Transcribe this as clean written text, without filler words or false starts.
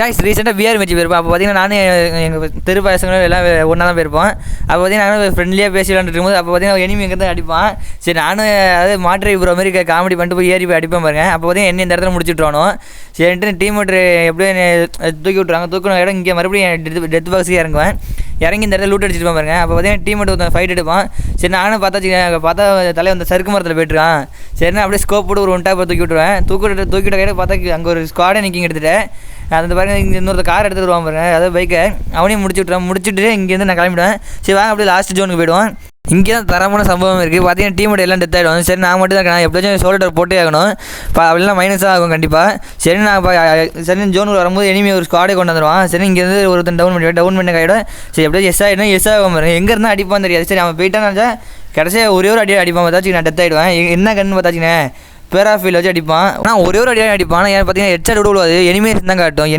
Guys ரீசெண்டாக PR match போயிருப்போம். அப்போ பார்த்தீங்கன்னா நானும் எங்கள் தெரு பசங்களும் எல்லாம் ஒன்றா தான் போயிருப்போம். அப்போ பார்த்தீங்கன்னா நானும் ஃப்ரெண்ட்லியாக பேசி விளாண்டுட்டு இருக்கும்போது அப்போ பார்த்தீங்கன்னா எனிமி எங்கே தான் அடிப்பான். சரி நானும் அதாவது மாற்றி இப்போ மாதிரி காமெடி பண்ணிட்டு போய் ஏறி போய் அடிப்பேன் பாருங்க. அப்போ பார்த்தீங்கன்னா என்ன இந்த இடத்துல முடிச்சுட்ருவானோ சரின்ட்டு டீம் மட்டும் எப்படியும் தூக்கி விட்ருவாங்க. தூக்கின இடம் இங்கே மறுபடியும் டெத் பாக்ஸுக்கு இறங்குவேன். இறங்கி இந்த இடத்துல லூட் அடிச்சிட்டு பாருங்க. அப்போ பார்த்தீங்கன்னா டீம் மட்டும் ஃபைட் எடுப்பான். சரி நானும் பார்த்தா தலையை அந்த சறுக்கு மரத்தில் போய்ட்டுருக்கான். சரினா அப்படியே ஸ்கோப் போட்டு ஒரு ஒன்ட்டாக தூக்கி விட்ருவேன். தூக்கிட்ட கையில் பார்த்தா அங்கே ஒரு ஸ்குவாடை நிற்கிங்க எடுத்துகிட்டு அந்த பாருங்க இங்கே இன்னொரு கார் எடுத்துகிட்டு வருவான் பாருங்க. அதாவது பைக்கை அவனையும் முடிச்சுட்டு இங்கேருந்து நான் கிளம்பிடுவேன். சரி வாங்க அப்படியே லாஸ்ட் ஜோனுக்கு போய்டுவோம். இங்கே தான் தரமான சம்பவம் இருக்குது. பார்த்தீங்கன்னா டீமோட எல்லாம் டெத் ஆகிடும். சரி நான் மட்டும் தான் இருக்கேன். எப்படியாச்சும் சோல்டர் போட்டே ஆகணும். அப்படிலாம் மைனஸாக ஆகும் கண்டிப்பாக. சரி நான் சரி ஜோனுக்கு வரும்போது எனிமி ஒரு ஸ்குவாடே கொண்டு வந்துடுவான். சரி இங்கேருந்து ஒருத்தன் டவுன் பண்ணி ஆகிடும். சரி எப்படியும் எஸ் ஆகிடும். எஸ் ஆகும் பாருங்க. எங்கே இருந்தால் அடிப்பான்னு தெரியாது. சரி அவன் போயிட்டான்னு நினச்சா கடைசியாக ஒரே ஒரு அடிப்பான். பார்த்தாச்சு நான் டெத் ஆகிடுவேன். என்ன கண்ணு பார்த்தாச்சுண்ணே பேராஃபீல் வச்சு அடிப்பான். ஆனால் ஒரே ஒரு அடிப்பான். ஏன்னு பார்த்தீங்கன்னா ஹெட்ஷாட் விட விடாது. எனிமேஸ் தான் காட்டும்.